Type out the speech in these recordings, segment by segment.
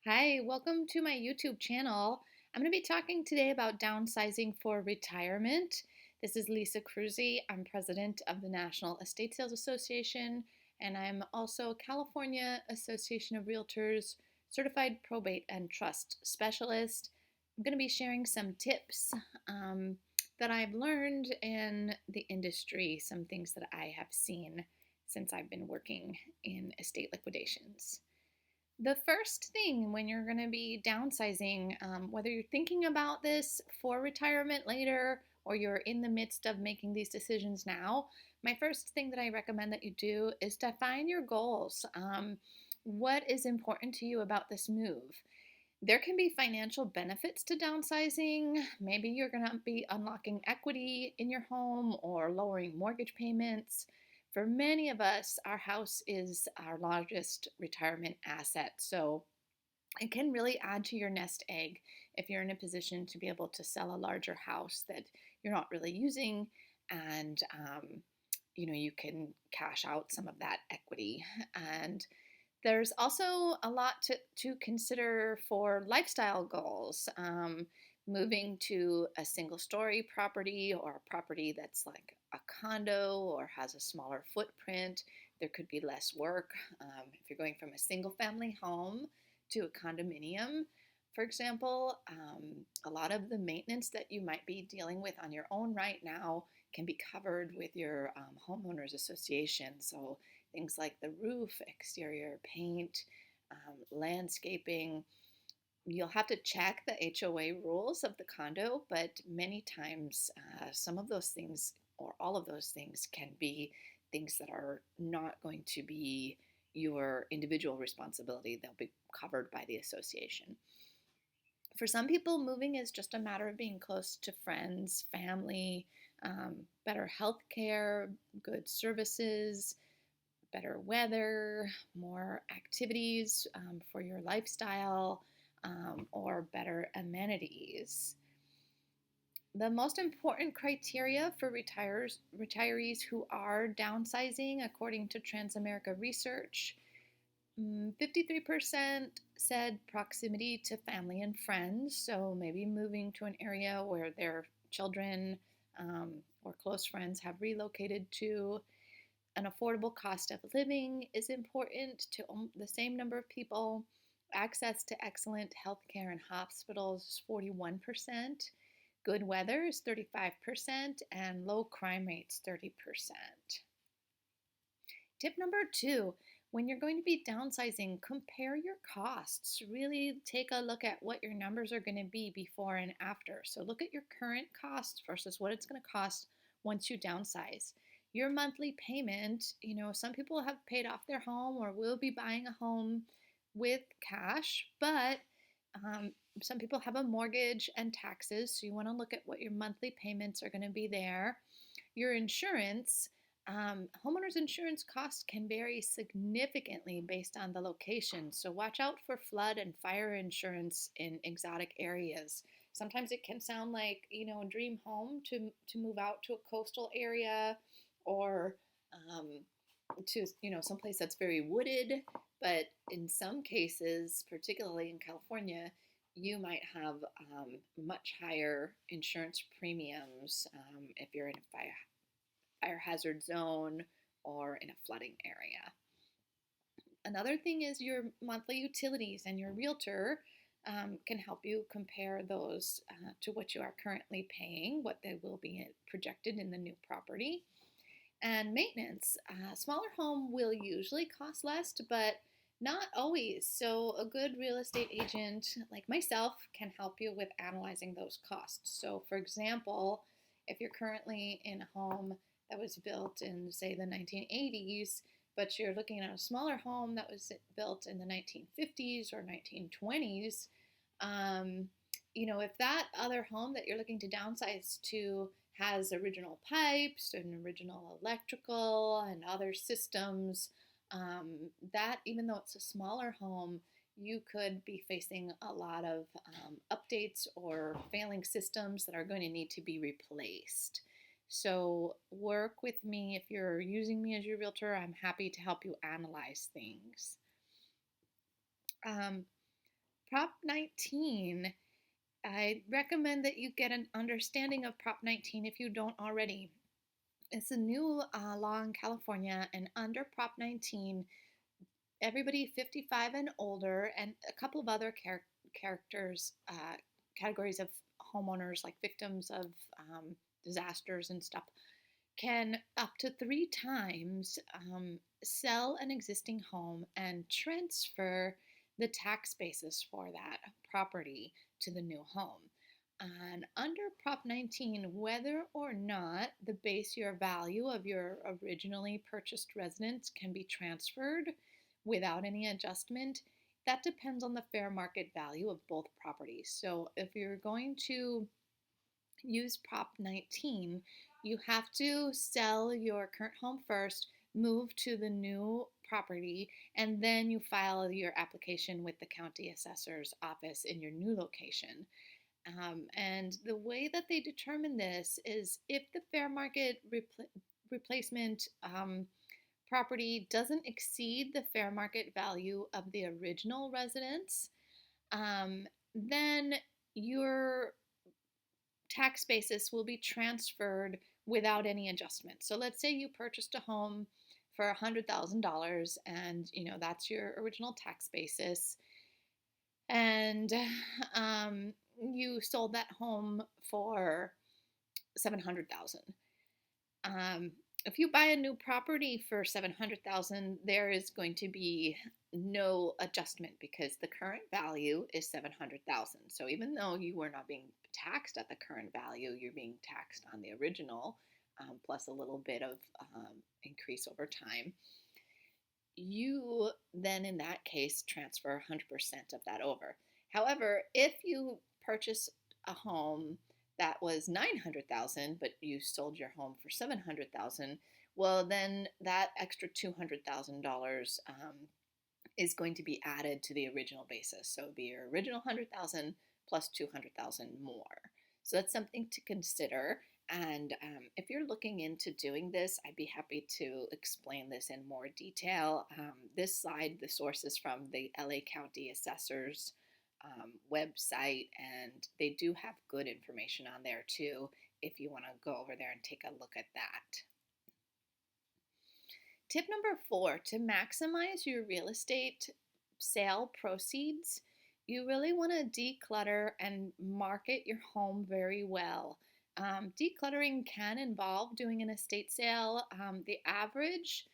Hi, welcome to my YouTube channel. I'm going to be talking today about downsizing for retirement. This is Lisa Kroese. I'm president of the National Estate Sales Association, and I'm also California Association of Realtors certified probate and trust specialist. I'm going to be sharing some tips that I've learned in the industry, some things that I have seen since I've been working in estate liquidations. The first thing when you're going to be downsizing, whether you're thinking about this for retirement later or you're in the midst of making these decisions now, my first thing that I recommend that you do is define your goals. What is important to you about this move? There can be financial benefits to downsizing. Maybe you're going to be unlocking equity in your home or lowering mortgage payments. For many of us, our house is our largest retirement asset. So it can really add to your nest egg if you're in a position to be able to sell a larger house that you're not really using and you can cash out some of that equity. And there's also a lot to consider for lifestyle goals. Moving to a single story property or a property that's like a condo or has a smaller footprint, there could be less work. If you're going from a single family home to a condominium, for example, a lot of the maintenance that you might be dealing with on your own right now can be covered with your homeowners association. So things like the roof, exterior paint, landscaping. You'll have to check the HOA rules of the condo, but many times some of those things or all of those things can be things that are not going to be your individual responsibility. They'll be covered by the association. For some people, moving is just a matter of being close to friends, family, better health care, good services, better weather, more activities for your lifestyle, or better amenities. The most important criteria for retirees who are downsizing, according to Transamerica Research, 53% said proximity to family and friends, so maybe moving to an area where their children or close friends have relocated to. An affordable cost of living is important to the same number of people. Access to excellent healthcare and hospitals is 41%. Good weather is 35%, and low crime rates 30%. Tip number 2, when you're going to be downsizing, compare your costs. Really take a look at what your numbers are going to be before and after. So look at your current costs versus what it's going to cost once you downsize. Your monthly payment, some people have paid off their home or will be buying a home with cash, but some people have a mortgage and taxes, so you want to look at what your monthly payments are going to be there. Your insurance, homeowners insurance costs can vary significantly based on the location, so watch out for flood and fire insurance in exotic areas. Sometimes it can sound like, a dream home to move out to a coastal area or to, someplace that's very wooded, but in some cases, particularly in California, you might have much higher insurance premiums if you're in a fire hazard zone or in a flooding area. Another thing is your monthly utilities, and your realtor can help you compare those to what you are currently paying, what they will be projected in the new property. And maintenance. A smaller home will usually cost less, but not always. So a good real estate agent like myself can help you with analyzing those costs. So for example, if you're currently in a home that was built in, say, the 1980s, but you're looking at a smaller home that was built in the 1950s or 1920s, if that other home that you're looking to downsize to has original pipes and original electrical and other systems, that even though it's a smaller home, you could be facing a lot of updates or failing systems that are going to need to be replaced. So work with me. If you're using me as your realtor, I'm happy to help you analyze things. Prop 19, I recommend that you get an understanding of Prop 19 if you don't already. It's a new law in California, and under Prop 19, everybody 55 and older, and a couple of other characters, categories of homeowners, like victims of disasters and stuff, can up to 3 times sell an existing home and transfer the tax basis for that property to the new home. And under Prop 19, whether or not the base year value of your originally purchased residence can be transferred without any adjustment, that depends on the fair market value of both properties. So if you're going to use Prop 19, you have to sell your current home first, move to the new property, and then you file your application with the county assessor's office in your new location. And the way that they determine this is if the fair market replacement property doesn't exceed the fair market value of the original residence, then your tax basis will be transferred without any adjustment. So let's say you purchased a home for $100,000, and that's your original tax basis, and you sold that home for $700,000. If you buy a new property for $700,000, there is going to be no adjustment because the current value is $700,000. So even though you were not being taxed at the current value, you're being taxed on the original, plus a little bit of increase over time. You then, in that case, transfer 100% of that over. However, if you purchase a home that was $900,000, but you sold your home for $700,000, well, then that extra $200,000 is going to be added to the original basis. So it would be your original $100,000 plus $200,000 more. So that's something to consider. And if you're looking into doing this, I'd be happy to explain this in more detail. This slide, the source is from the LA County Assessor's website, and they do have good information on there too if you want to go over there and take a look at that. Tip number 4, to maximize your real estate sale proceeds, you really want to declutter and market your home very well. Decluttering can involve doing an estate sale. The average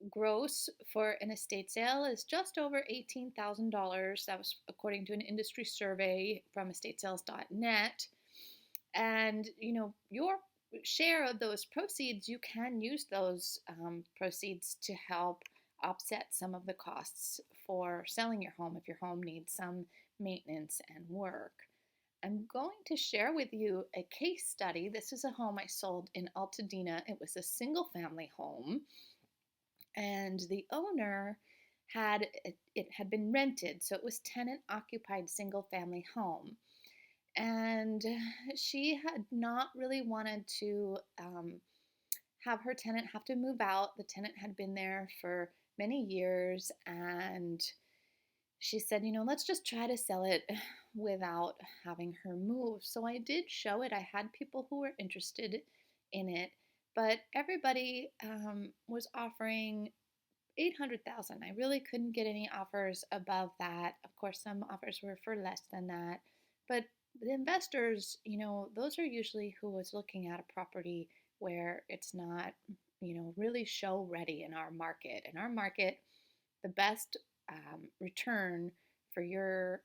gross for an estate sale is just over $18,000. That was according to an industry survey from estatesales.net. And your share of those proceeds, you can use those proceeds to help offset some of the costs for selling your home if your home needs some maintenance and work. I'm going to share with you a case study. This is a home I sold in Altadena. It was a single family home, and the owner had been rented, so it was tenant occupied single family home. And she had not really wanted to have her tenant have to move out. The tenant had been there for many years, and she said, let's just try to sell it without having her move. So I did show it. I had people who were interested in it, but everybody was offering $800,000. I really couldn't get any offers above that. Of course, some offers were for less than that, but the investors, those are usually who was looking at a property where it's not, really show ready in our market. In our market, the best return for your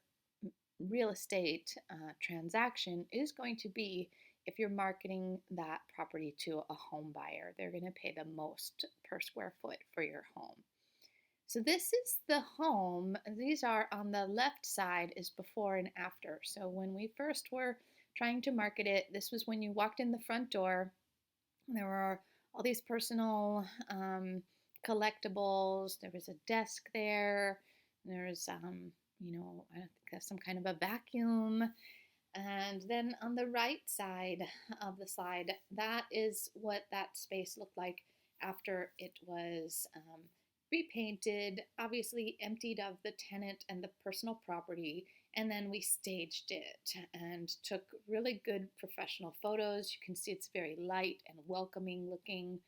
real estate transaction is going to be if you're marketing that property to a home buyer. They're going to pay the most per square foot for your home. So this is the home. These are on the left side is before and after. So when we first were trying to market it, this was when you walked in the front door. There were all these personal collectibles. There was a desk there. There's, I think some kind of a vacuum. And then on the right side of the slide, that is what that space looked like after it was repainted, obviously emptied of the tenant and the personal property, and then we staged it and took really good professional photos. You can see it's very light and welcoming looking.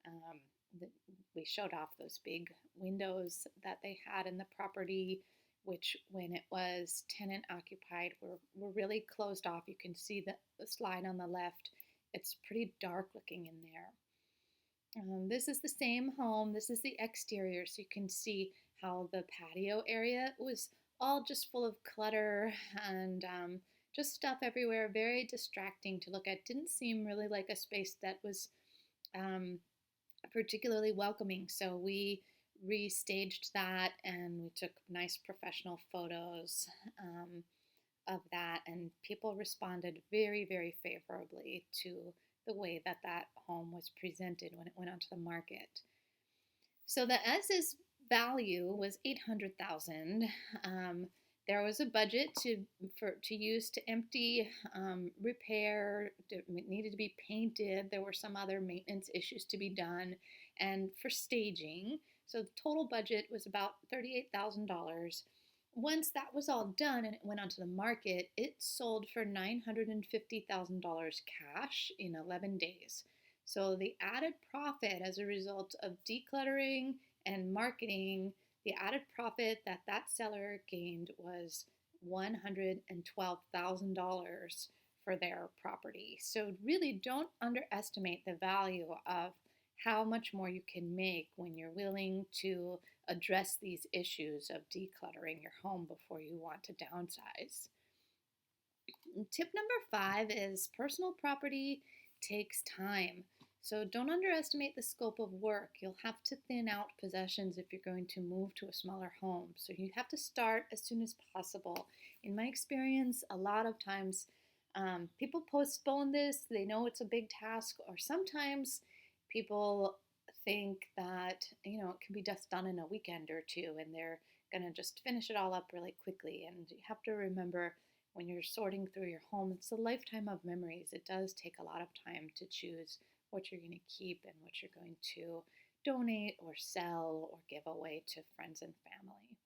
Um, the, we showed off those big windows that they had in the property, which when it was tenant occupied were really closed off. You can see the slide on the left. It's pretty dark looking in there. This is the same home. This is the exterior, so you can see how the patio area was all just full of clutter and just stuff everywhere, very distracting to look at. Didn't seem really like a space that was um, particularly welcoming. So we restaged that and we took nice professional photos of that, and people responded very, very favorably to the way that that home was presented when it went onto the market. So the as-is value was 800,000. There was a budget to use to empty, repair. It needed to be painted. There were some other maintenance issues to be done, and for staging. So the total budget was about $38,000. Once that was all done and it went onto the market, it sold for $950,000 cash in 11 days. So the added profit as a result of decluttering and marketing, the added profit that that seller gained was $112,000 for their property. So really don't underestimate the value of how much more you can make when you're willing to address these issues of decluttering your home before you want to downsize. Tip number 5 is personal property takes time. So don't underestimate the scope of work. You'll have to thin out possessions if you're going to move to a smaller home. So you have to start as soon as possible. In my experience, a lot of times people postpone this. They know it's a big task, or sometimes people think that it can be just done in a weekend or two, and they're going to just finish it all up really quickly. And you have to remember, when you're sorting through your home, it's a lifetime of memories. It does take a lot of time to choose what you're going to keep and what you're going to donate or sell or give away to friends and family.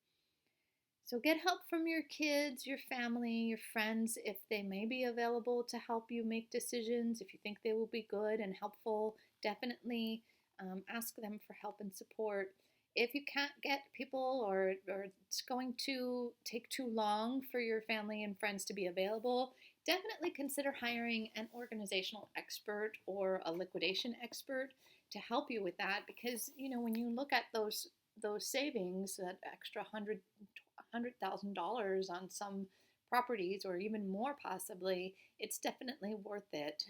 So get help from your kids, your family, your friends, if they may be available to help you make decisions. If you think they will be good and helpful, definitely ask them for help and support. If you can't get people, or it's going to take too long for your family and friends to be available, definitely consider hiring an organizational expert or a liquidation expert to help you with that. Because when you look at those savings, that extra $100,000 on some properties, or even more possibly, it's definitely worth it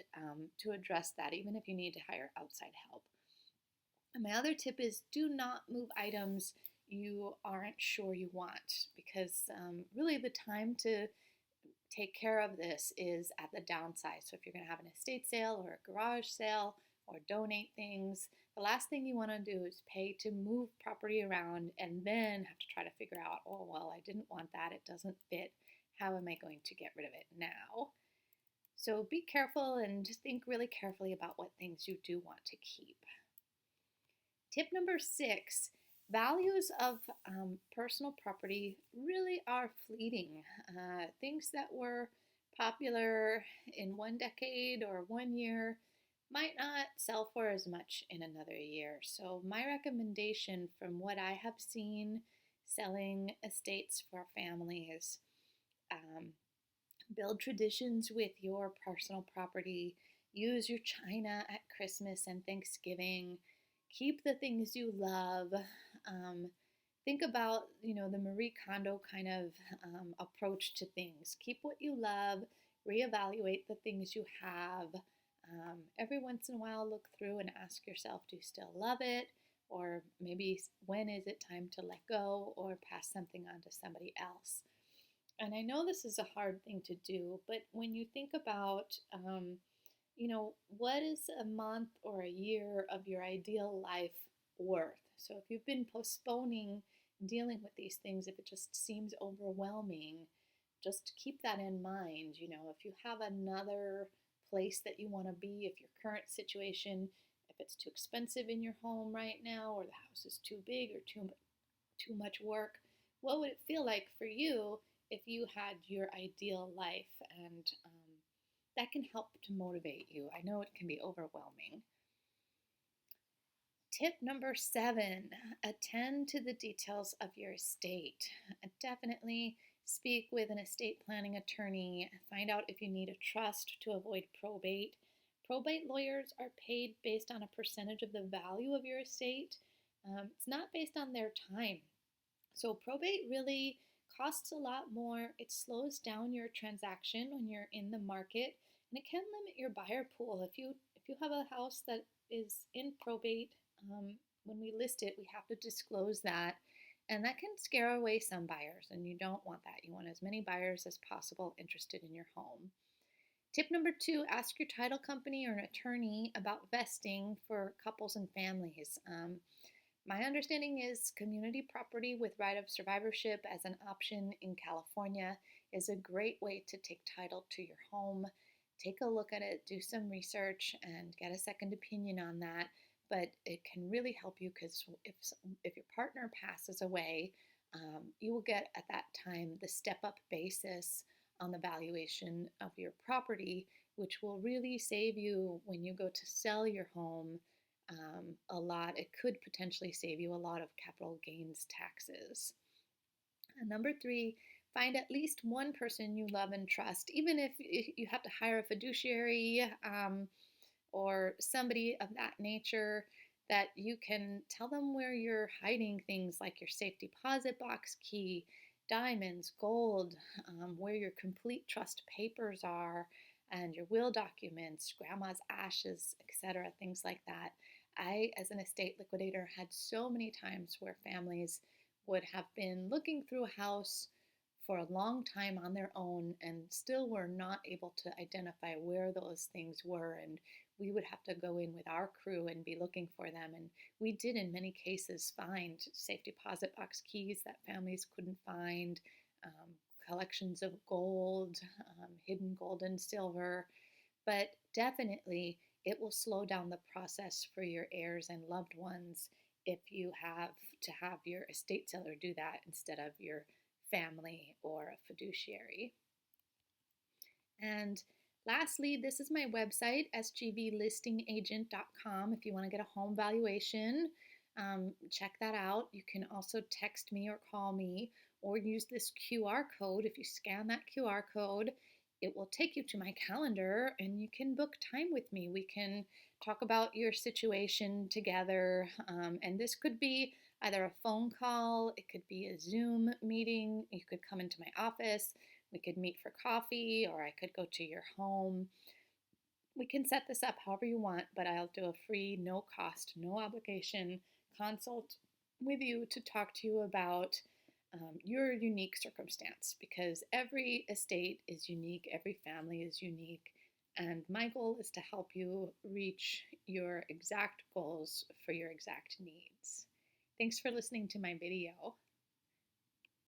to address that, even if you need to hire outside help. And my other tip is, do not move items you aren't sure you want, because really the time to take care of this is at the downsize. So if you're going to have an estate sale or a garage sale or donate things, the last thing you want to do is pay to move property around and then have to try to figure out, oh, well, I didn't want that. It doesn't fit. How am I going to get rid of it now? So be careful and think really carefully about what things you do want to keep. Tip number 6, values of personal property really are fleeting. Things that were popular in one decade or 1 year might not sell for as much in another year. So my recommendation, from what I have seen selling estates for families, build traditions with your personal property. Use your china at Christmas and Thanksgiving. Keep the things you love. Think about, the Marie Kondo kind of approach to things. Keep what you love. Reevaluate the things you have. Every once in a while, look through and ask yourself, do you still love it? Or maybe, when is it time to let go or pass something on to somebody else? And I know this is a hard thing to do, but when you think about, what is a month or a year of your ideal life worth? So if you've been postponing dealing with these things, if it just seems overwhelming, just keep that in mind. If you have another place that you want to be, if your current situation, if it's too expensive in your home right now, or the house is too big or too much work. What would it feel like for you if you had your ideal life? And that can help to motivate you. I know it can be overwhelming. Tip number 7, attend to the details of your estate. Definitely speak with an estate planning attorney. Find out if you need a trust to avoid probate. Probate lawyers are paid based on a percentage of the value of your estate. It's not based on their time. So probate really costs a lot more. It slows down your transaction when you're in the market, and it can limit your buyer pool. If you have a house that is in probate, when we list it, we have to disclose that, and that can scare away some buyers, and you don't want that. You want as many buyers as possible interested in your home. Tip number 2, ask your title company or an attorney about vesting for couples and families. My understanding is community property with right of survivorship as an option in California is a great way to take title to your home. Take a look at it, do some research, and get a second opinion on that. But it can really help you because if your partner passes away, you will get at that time the step-up basis on the valuation of your property, which will really save you when you go to sell your home a lot. It could potentially save you a lot of capital gains taxes. And number 3, find at least one person you love and trust, even if you have to hire a fiduciary or somebody of that nature, that you can tell them where you're hiding things like your safe deposit box key, diamonds, gold, where your complete trust papers are, and your will documents, grandma's ashes, etc., things like that. I, as an estate liquidator, had so many times where families would have been looking through a house for a long time on their own and still were not able to identify where those things were. And we would have to go in with our crew and be looking for them. And we did, in many cases, find safe deposit box keys that families couldn't find, collections of gold, hidden gold and silver. But definitely, it will slow down the process for your heirs and loved ones if you have to have your estate seller do that instead of your family or a fiduciary. And lastly, this is my website, sgvlistingagent.com. If you want to get a home valuation, check that out. You can also text me or call me or use this QR code. If you scan that QR code, it will take you to my calendar and you can book time with me. We can talk about your situation together. And this could be either a phone call, it could be a Zoom meeting, you could come into my office, we could meet for coffee, or I could go to your home. We can set this up however you want, but I'll do a free, no cost, no obligation consult with you to talk to you about your unique circumstance, because every estate is unique, every family is unique, and my goal is to help you reach your exact goals for your exact needs. Thanks for listening to my video.